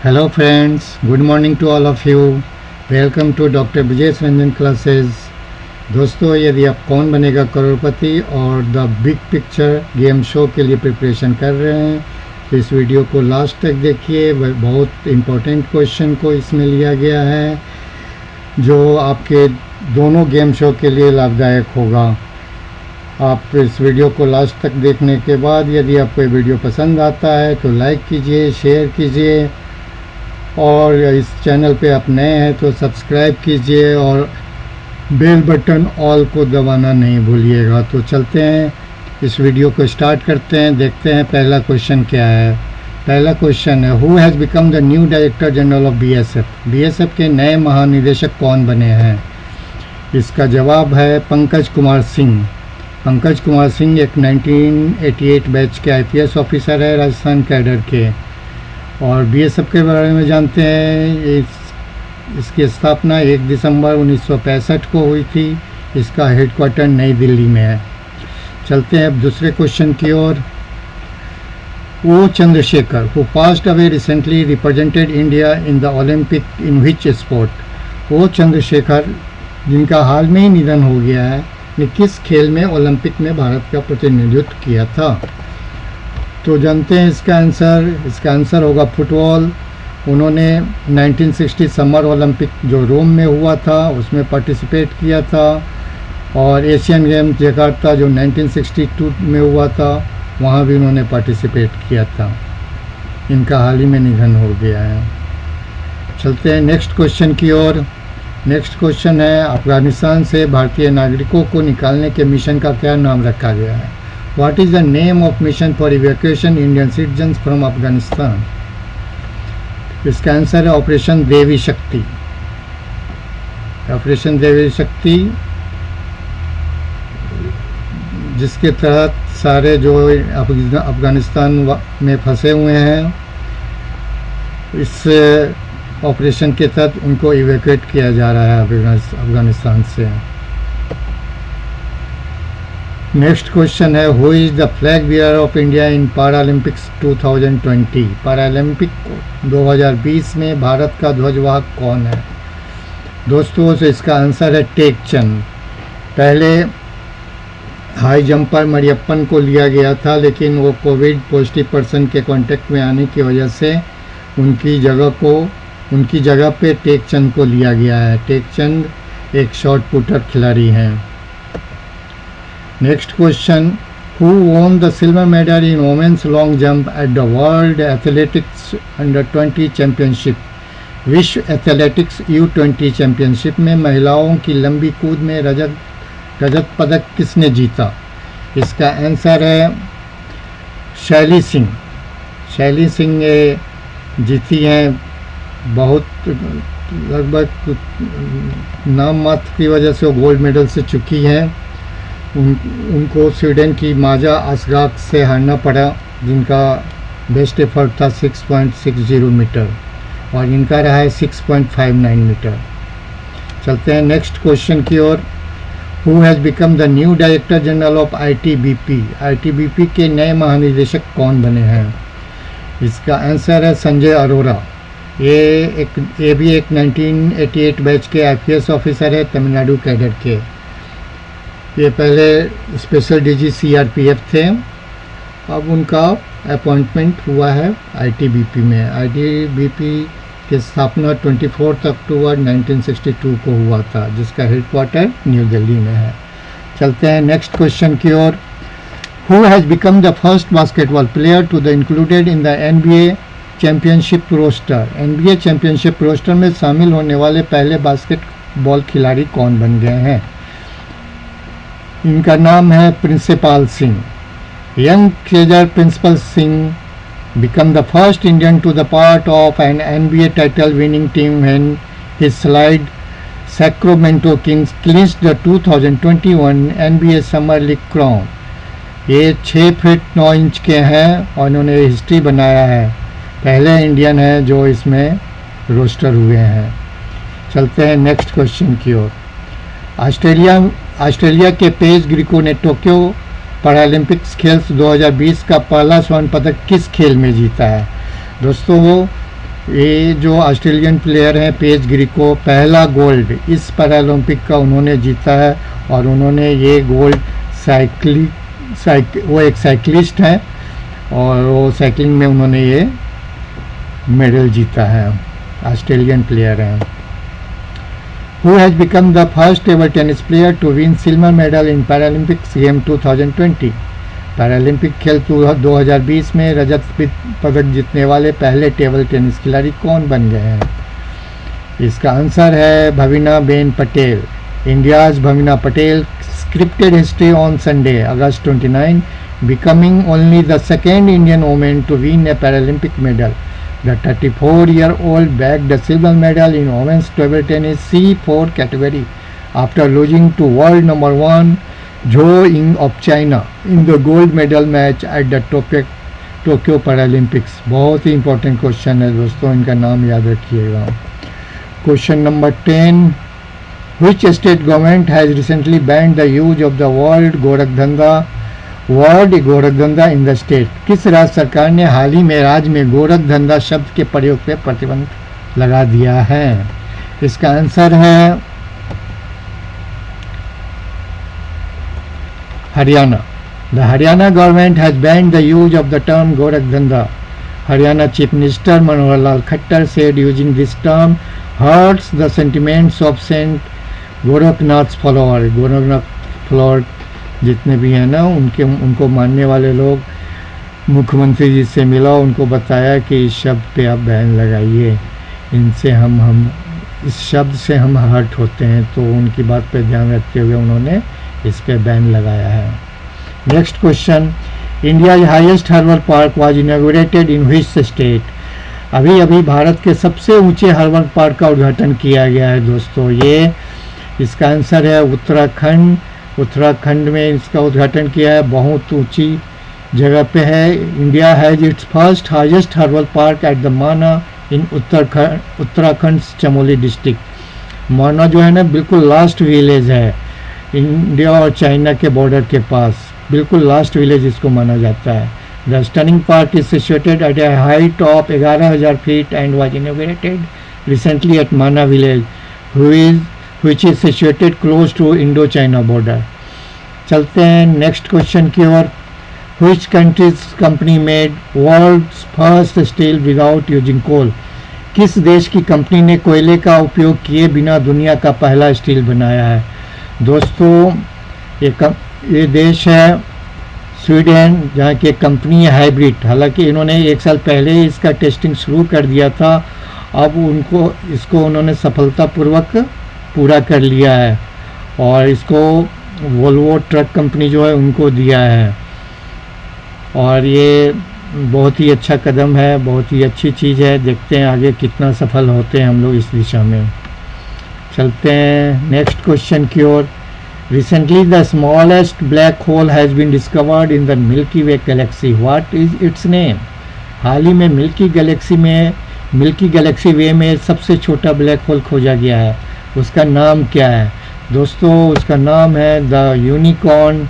Hello friends, good morning to all of you. Welcome to doctor Vijay Ranjan classes. दोस्तों, यदि आप कौन बनेगा करोड़पति और the big picture game show के लिए प्रिपरेशन कर रहे हैं तो इस वीडियो को लास्ट तक देखिए। बहुत इम्पोर्टेंट क्वेश्चन को इसमें लिया गया है जो आपके दोनों गेम शो के लिए लाभदायक होगा। आप इस वीडियो को लास्ट तक देखने के बाद यदि आपको ये वीडियो पसंद आता है तो लाइक कीजिए, शेयर कीजिए और इस चैनल पे आप नए हैं तो सब्सक्राइब कीजिए और बेल बटन ऑल को दबाना नहीं भूलिएगा। तो चलते हैं, इस वीडियो को स्टार्ट करते हैं। देखते हैं पहला क्वेश्चन क्या है। पहला क्वेश्चन है, who has become the new director general of BSF. BSF के नए महानिदेशक कौन बने हैं? इसका जवाब है पंकज कुमार सिंह। पंकज कुमार सिंह एक 1988 बैच के आईपीएस ऑफिसर है राजस्थान कैडर के। और बीएसएफ के बारे में जानते हैं, इसकी स्थापना 1 दिसंबर 1965 को हुई थी। इसका हेडक्वार्टर नई दिल्ली में है। चलते हैं अब दूसरे क्वेश्चन की ओर। O Chandrasekhar who passed away recently represented India in the Olympic in which sport. O Chandrasekhar जिनका हाल में ही निधन हो गया है, ने किस खेल में ओलंपिक में भारत का प्रतिनिधित्व किया था? तो जानते हैं इसका आंसर होगा फुटबॉल। उन्होंने 1960 समर ओलंपिक जो रोम में हुआ था उसमें पार्टिसिपेट किया था। और एशियन गेम्स जकार्ता जो 1962 में हुआ था वहाँ भी उन्होंने पार्टिसिपेट किया था। इनका हाल ही में निधन हो गया है। चलते हैं नेक्स्ट क्वेश्चन की ओर। नेक्स्ट क्वेश्चन है, अफगानिस्तान से भारतीय नागरिकों को निकालने के मिशन का क्या नाम रखा गया है? What is the name of mission for evacuation Indian citizens from Afghanistan? इसका आंसर है ऑपरेशन देवी शक्ति। ऑपरेशन देवी शक्ति जिसके तहत सारे जो अफगानिस्तान में फंसे हुए हैं, इस ऑपरेशन के तहत उनको इवैक्यूएट किया जा रहा है अफगानिस्तान से। नेक्स्ट क्वेश्चन है, who is the flag bearer of India in Paralympics 2020। Paralympic 2020 में भारत का ध्वजवाहक कौन है? दोस्तों, तो इसका आंसर है टेक चंद। पहले हाई जंपर मरियप्पन को लिया गया था, लेकिन वो कोविड पॉजिटिव पर्सन के कांटेक्ट में आने की वजह से उनकी जगह पे टेक चंद को लिया गया है। टेक चंद एक शॉट पुटर खिलाड़ी हैं। Next question, who won the silver medal in women's long jump at the world athletics under 20 championship. विश्व एथलेटिक्स U20 चैंपियनशिप में महिलाओं की लंबी कूद में रजत पदक किसने जीता? इसका आंसर है शैली सिंह। शैली सिंह जीती हैं। बहुत लगभग नाम मात्र की वजह से वो गोल्ड मेडल से चुकी हैं। उनको स्वीडन की माजा असगाक से हारना पड़ा, जिनका बेस्ट एफर्ट था 6.60 मीटर और इनका रहा है 6.59 मीटर। चलते हैं नेक्स्ट क्वेश्चन की ओर। Who has become the new director general of ITBP। ITBP के नए महानिदेशक कौन बने हैं? इसका आंसर है संजय अरोरा। ये भी एक 1988 बैच के IPS ऑफिसर है तमिलनाडु कैडर के। ये पहले स्पेशल DG CRPF थे, अब उनका अपॉइंटमेंट हुआ है ITBP में। ITBP की स्थापना 24 अक्टूबर 1962 को हुआ था, जिसका हेडक्वार्टर न्यू दिल्ली में है। चलते हैं नेक्स्ट क्वेश्चन की ओर। Who has become the first basketball player to the included in the NBA championship roster. NBA championship roster में शामिल होने वाले पहले बास्केटबॉल खिलाड़ी कौन बन गए हैं? इनका नाम है Princepal Singh. Young cager Princepal Singh become the first Indian to the part of an NBA title winning team when his side Sacramento Kings clinched the 2021 NBA summer league crown. ये 6 फीट 9 इंच के हैं और इन्होंने हिस्ट्री बनाया है। पहले इंडियन है जो इसमें रोस्टर हुए हैं। चलते हैं नेक्स्ट क्वेश्चन की ओर। ऑस्ट्रेलिया के पेज ग्रिको ने टोक्यो पैरालंपिक्स खेल 2020 का पहला स्वर्ण पदक किस खेल में जीता है? दोस्तों, वो ये जो ऑस्ट्रेलियन प्लेयर हैं पेज ग्रीको, पहला गोल्ड इस पैरालंपिक का उन्होंने जीता है और उन्होंने ये गोल्ड वो एक साइक्लिस्ट हैं और वो साइकिलिंग में उन्होंने ये मेडल जीता है, ऑस्ट्रेलियन प्लेयर हैं। Who has become the first ever tennis player to win silver medal in Paralympics Game 2020? Paralympic खेल 2020 में रजत पदक जीतने वाले पहले टेबल टेनिस खिलाड़ी कौन बन गए हैं? इसका आंसर है Bhavina Ben Patel. India's Bhavina Patel scripted history on Sunday, August 29, becoming only the second Indian woman to win a Paralympic medal. The 34-year-old bagged a silver medal in women's table tennis C4 category after losing to world number 1 Zhou Ying of China in the gold medal match at the Tokyo Paralympics. बहुत ही important question है दोस्तों, इनका नाम याद रखिएगा। Question number 10, Which state government has recently banned the use of the word गोरखधंधा in the state? किस राज्य सरकार ने हाल ही में राज्य में गोरखधंधा शब्द के प्रयोग पे प्रतिबंध लगा दिया है? इसका आंसर है Haryana. The Haryana government has banned the use of the term गोरखधंधा. Haryana Chief Minister Manohar Lal Khattar said using this term hurts the sentiments of Saint Gorakhnath follower. Gorakhnath follower जितने भी हैं ना, उनको मानने वाले लोग मुख्यमंत्री जी से मिला, उनको बताया कि इस शब्द पे आप बैन लगाइए, इनसे हम इस शब्द से हम हर्ट होते हैं, तो उनकी बात पे ध्यान रखते हुए उन्होंने इस पे बैन लगाया है। Next question, India highest herbal park was inaugurated in which state? अभी भारत के सबसे ऊंचे हर्बल पार्क का उद्घाटन किया गया है दोस्तों। ये इसका आंसर है उत्तराखंड। उत्तराखंड में इसका उद्घाटन किया है, बहुत ऊंची जगह पे है। India has its first highest herbal park at the माना इन उत्तराखंड चमोली डिस्ट्रिक्ट। माना जो है ना बिल्कुल लास्ट विलेज है इंडिया और चाइना के बॉर्डर के पास, बिल्कुल लास्ट विलेज इसको माना जाता है। The stunning park is situated at A height of 11,000 feet and was inaugurated recently eight माना village which is situated close to Indo-China border. चलते हैं नेक्स्ट क्वेश्चन की ओर। Which country's company made world's first steel without using coal? किस देश की company ने कोयले का उपयोग किए बिना दुनिया का पहला स्टील बनाया है? दोस्तों ये देश है स्वीडन, जहाँ की एक कंपनी है हाइब्रिड। हालांकि इन्होंने 1 साल पहले ही इसका टेस्टिंग शुरू कर दिया था, अब इसको उन्होंने सफलतापूर्वक पूरा कर लिया है और इसको वोल्वो ट्रक कंपनी जो है उनको दिया है, और ये बहुत ही अच्छा कदम है, बहुत ही अच्छी चीज़ है। देखते हैं आगे कितना सफल होते हैं हम लोग इस दिशा में। चलते हैं नेक्स्ट क्वेश्चन की ओर। Recently the smallest black hole has been discovered in the Milky Way galaxy, what is its name? हाल ही में मिल्की गैलेक्सी वे में सबसे छोटा ब्लैक होल खोजा गया है, उसका नाम क्या है? दोस्तों उसका नाम है the unicorn.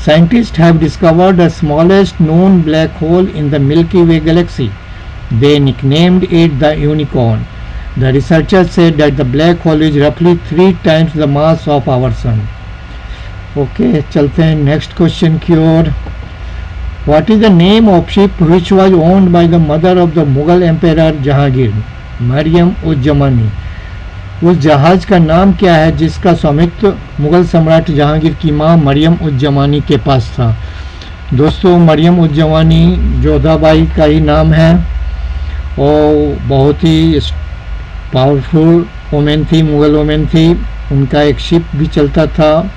Scientist have discovered the smallest known black hole in the Milky Way galaxy, they nicknamed it the unicorn. The researchers said that the black hole is रफली 3 times the mass of our sun. Okay, चलते हैं next question की ओर। What is the name of ship which was owned by the mother of the Mughal emperor Jahangir, Mariam uz Zamani? उस जहाज का नाम क्या है जिसका स्वामित्व मुगल सम्राट जहांगीर की मां मरियम उज जमानी के पास था? दोस्तों मरियम उज जमानी जोधाबाई का ही नाम है और बहुत ही पावरफुल वोमेन थी, मुगल वोमेन थी। उनका एक शिप भी चलता था,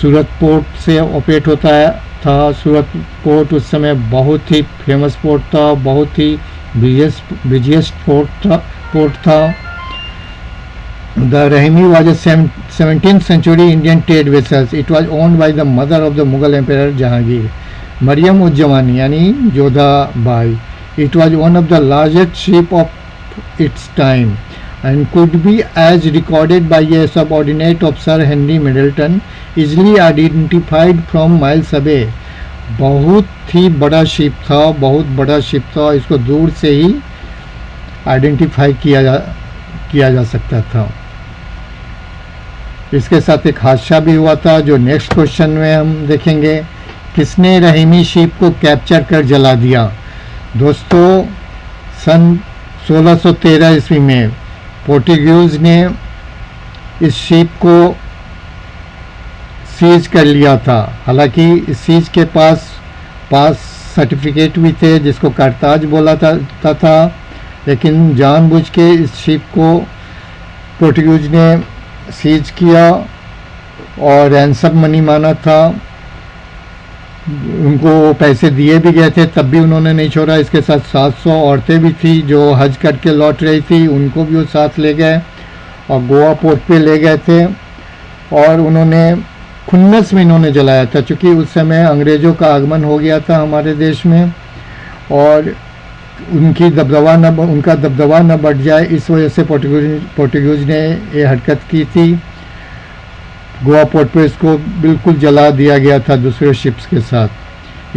सूरत पोर्ट से ऑपरेट होता था। सूरत पोर्ट उस समय बहुत ही फेमस पोर्ट था, बहुत ही बिजिएस्ट पोर्ट था। The Rahimi was a 17th century Indian trade vessel. It was owned by the mother of the Mughal Emperor Jahangir, Mariam Uz Zamani यानी Jodha Bai. It was one of the largest ship of its time and could be, as recorded by a subordinate of Sir Henry Middleton, easily identified from miles away. बहुत ही बड़ा ship था, बहुत बड़ा ship था, इसको दूर से ही आइडेंटिफाई किया जा सकता था। इसके साथ एक हादसा भी हुआ था जो नेक्स्ट क्वेश्चन में हम देखेंगे। किसने रहीमी शिप को कैप्चर कर जला दिया? दोस्तों, सन 1613 ईस्वी में पोर्टुगीज ने इस शिप को सीज कर लिया था। हालांकि इस सीज के पास सर्टिफिकेट भी थे जिसको करताज बोला था, लेकिन जानबूझ के इस शिप को पोर्टुगीज ने सीज किया और रैंसम मनी माना था। उनको पैसे दिए भी गए थे, तब भी उन्होंने नहीं छोड़ा। इसके साथ 700 औरतें भी थी जो हज करके लौट रही थी, उनको भी वो साथ ले गए और गोवा पोर्ट पे ले गए थे। और उन्होंने खुन्नस में इन्होंने जलाया था, क्योंकि उस समय अंग्रेज़ों का आगमन हो गया था हमारे देश में और उनका दबदबा न बढ़ जाए, इस वजह से पोर्टुगीज ने ये हरकत की थी। गोवा पोर्ट पे इसको बिल्कुल जला दिया गया था दूसरे शिप्स के साथ।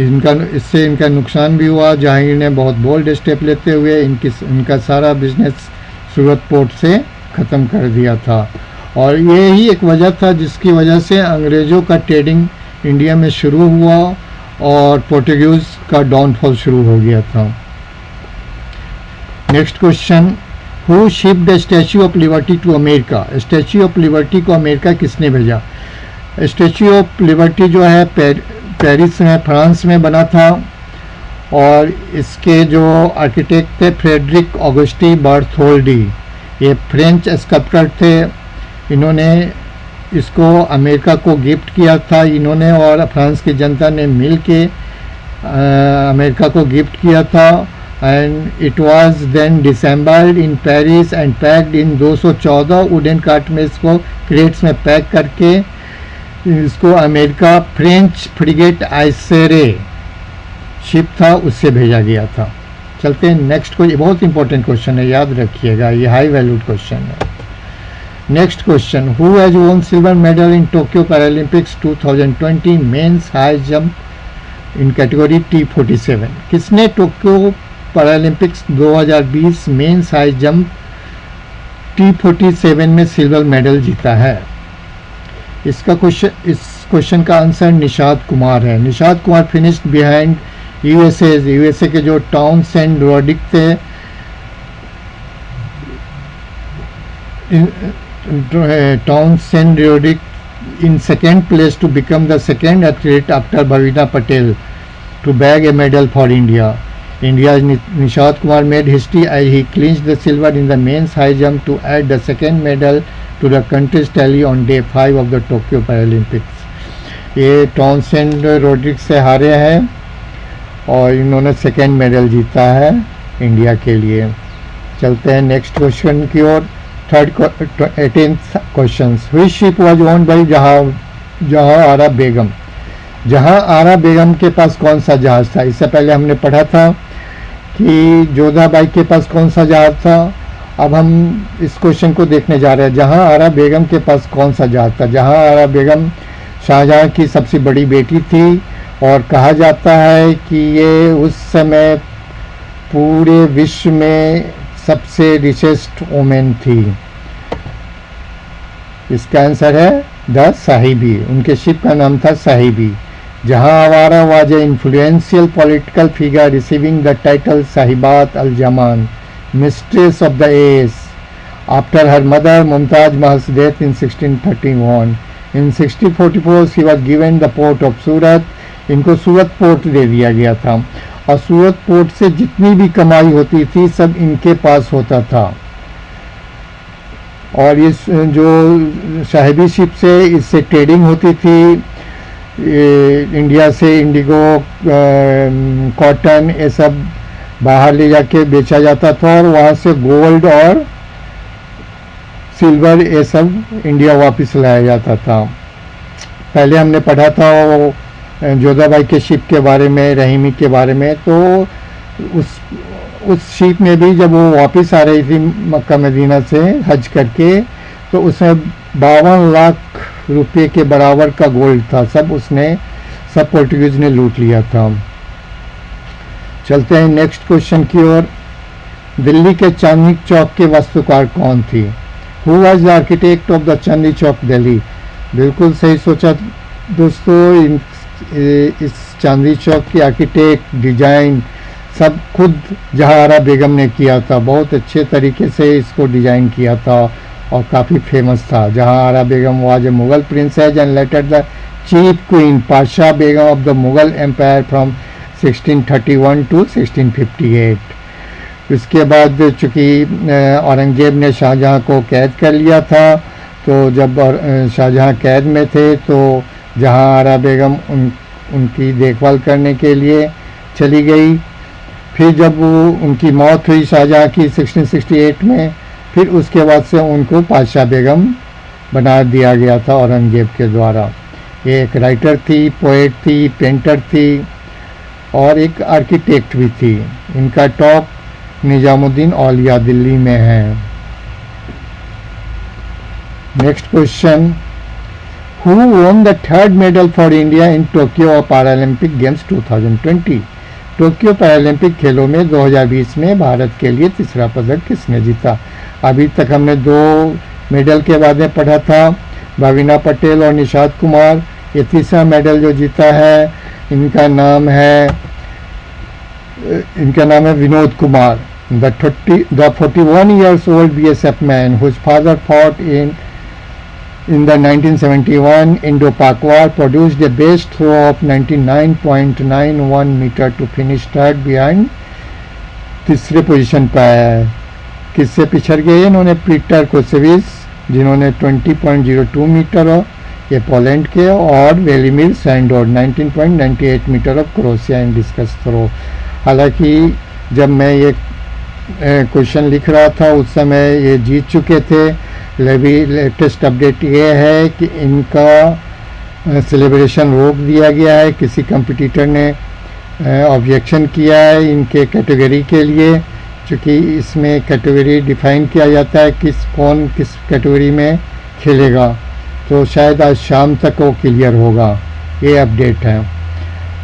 इससे इनका नुकसान भी हुआ। जहांगीर ने बहुत बोल्ड स्टेप लेते हुए इनका सारा बिजनेस सूरत पोर्ट से ख़त्म कर दिया था और ये ही एक वजह था जिसकी वजह से अंग्रेज़ों का ट्रेडिंग इंडिया में शुरू हुआ और पोर्टुगीज का डाउनफॉल शुरू हो गया था। Next question, who shipped the statue of liberty to America? Statue of liberty को अमेरिका किसने भेजा? स्टैच्यू ऑफ लिबर्टी जो है पेरिस में, फ्रांस में बना था और इसके जो आर्किटेक्ट थे फ्रेडरिक ऑगस्टी बर्थोल्डी, ये फ्रेंच स्कल्पटर थे। इन्होंने इसको अमेरिका को गिफ्ट किया था। इन्होंने और फ्रांस की जनता ने मिल के अमेरिका को गिफ्ट किया था and it was then disassembled in Paris and packed in 214 wooden cart में इसको क्रेट्स में पैक करके इसको अमेरिका फ्रेंच फ्रिगेट आइसेरे शिप था उससे भेजा गया था। चलते हैं नेक्स्ट को, ये बहुत इंपॉर्टेंट क्वेश्चन है, याद रखिएगा, ये हाई वैल्यूड क्वेश्चन है। Next question, who has won silver medal in Tokyo Paralympics 2020 mains high jump in category T47? किसने Tokyo Paralympics 2020 mains high jump T47 में सिल्वर मेडल जीता है? इस क्वेश्चन का आंसर निषाद कुमार है। Nishad Kumar finished behind USA के जो टाउनसेंड रोड्रिक थे, Townsend Roderick in second place to become the second athlete after Bhavina Patel to bag a medal for India. India's Nishad Kumar made history as he clinched the silver in the men's high jump to add the second medal to the country's tally on day 5 of the Tokyo Paralympics. ये Townsend Rodrik से हारे हैं और इन्होंने second medal जीता है India के लिए। चलते हैं नेक्स्ट क्वेश्चन की ओर। 18th question, which ship was owned bye जहां आरा बेगम? जहां आरा बेगम के पास कौन सा जहाज था? इससे पहले हमने पढ़ा था कि जोधाबाई के पास कौन सा जहाज था। अब हम इस क्वेश्चन को देखने जा रहे हैं, जहां आरा बेगम के पास कौन सा जहाज था। जहां आरा बेगम शाहजहां की सबसे बड़ी बेटी थी और कहा जाता है कि ये उस समय पूरे विश्व में सबसे रिचेस्ट वुमेन थी। इसका आंसर है द साहिबी। उनके शिप का नाम था Sahibi. Jahanara was a influential political figure receiving the title Sahibat al Zaman, mistress of the age, after her mother Mumtaz Mahal's death in 1631। In 1644 she was given the port of Surat. इनको सूरत पोर्ट दे दिया गया था और सूरत पोर्ट से जितनी भी कमाई होती थी सब इनके पास होता था। और इस जो साहिबी शिप से इससे ट्रेडिंग होती थी, इंडिया से इंडिगो, कॉटन, ये सब बाहर ले जाके बेचा जाता था और वहाँ से गोल्ड और सिल्वर ये सब इंडिया वापस लाया जाता था। पहले हमने पढ़ा था वो जोधाबाई के शिप के बारे में, रहीमी के बारे में। तो उस शिप में भी जब वो वापस आ रही थी मक्का मदीना से हज करके, तो उसमें 52 लाख रुपए के बराबर का गोल्ड था। सब पोर्टुगीज ने लूट लिया था। चलते हैं नेक्स्ट क्वेश्चन की ओर। दिल्ली के चांदनी चौक के वास्तुकार कौन थी? Who was the architect of the Chandni Chowk Delhi? बिल्कुल सही सोचा दोस्तों। इस चांदनी चौक की आर्किटेक्ट डिजाइन सब खुद जहांआरा बेगम ने किया था। बहुत अच्छे तरीके से इसको डिजाइन किया था और काफ़ी फेमस था। Jahanara Begum was a Mughal princess and later the chief queen Pasha Begum of the Mughal empire from 1631 to 1658। उसके बाद चूँकि औरंगजेब ने शाहजहाँ को कैद कर लिया था, तो जब शाहजहाँ कैद में थे तो जहांआरा बेगम उनकी देखभाल करने के लिए चली गई। फिर जब उनकी मौत हुई शाहजहाँ की 1668 में, फिर उसके बाद से उनको पाशा बेगम बना दिया गया था औरंगजेब के द्वारा। ये एक राइटर थी, पोएट थी, पेंटर थी और एक आर्किटेक्ट भी थी। इनका टॉप निजामुद्दीन औलिया दिल्ली में है। Next question, who won the third medal for India in Tokyo Paralympic games 2020? Tokyo Paralympic खेलों में 2020 में भारत के लिए तीसरा पदक किसने जीता? अभी तक हमने 2 मेडल के बारे में पढ़ा था, भाविना पटेल और निषाद कुमार। ये तीसरा मेडल जो जीता है इनका नाम है Vinod Kumar. The 41 years old BSF man whose father fought in the 1971 Indo-Pak War produced a best throw of 99.91 meter to finish third behind। तीसरे पोजीशन पर आया है। किससे पिछड़ गए इन्होंने? पीटर कोसेविस जिन्होंने 20.02 मीटर, ये पोलैंड के, और Velimir Sandor 19.98 metre of Croatia in discus throw. हालांकि जब मैं ये क्वेश्चन लिख रहा था उस समय ये जीत चुके थे। लेटेस्ट अपडेट ये है कि इनका सेलिब्रेशन रोक दिया गया है। किसी कंपटीटर ने ऑब्जेक्शन किया है इनके कैटेगरी के लिए, क्योंकि इसमें कैटेगरी डिफाइन किया जाता है कौन किस कैटेगरी में खेलेगा। तो शायद आज शाम तक वो क्लियर होगा। ये अपडेट है।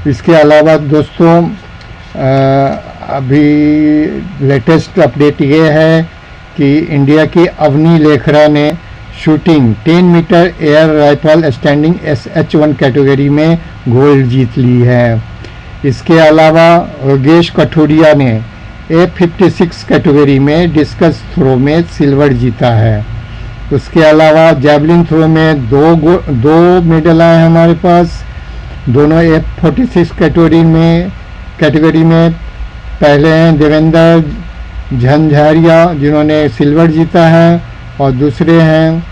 इसके अलावा दोस्तों अभी लेटेस्ट अपडेट ये है कि इंडिया की अवनी लेखरा ने shooting 10 metre air rifle standing SH1 category में गोल्ड जीत ली है। इसके अलावा योगेश कठुरिया ने F56 कैटेगरी में डिस्कस थ्रो में सिल्वर जीता है। उसके अलावा जैवलिन थ्रो में दो मेडल आए हमारे पास, दोनों F46 कैटेगरी में। पहले हैं देवेंद्र झंझारिया जिन्होंने सिल्वर जीता है, और दूसरे हैं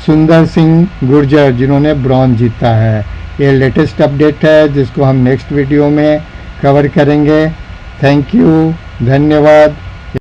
सुंदर सिंह गुर्जर जिन्होंने ब्रॉन्ज जीता है। ये लेटेस्ट अपडेट है जिसको हम नेक्स्ट वीडियो में कवर करेंगे। थैंक यू, धन्यवाद।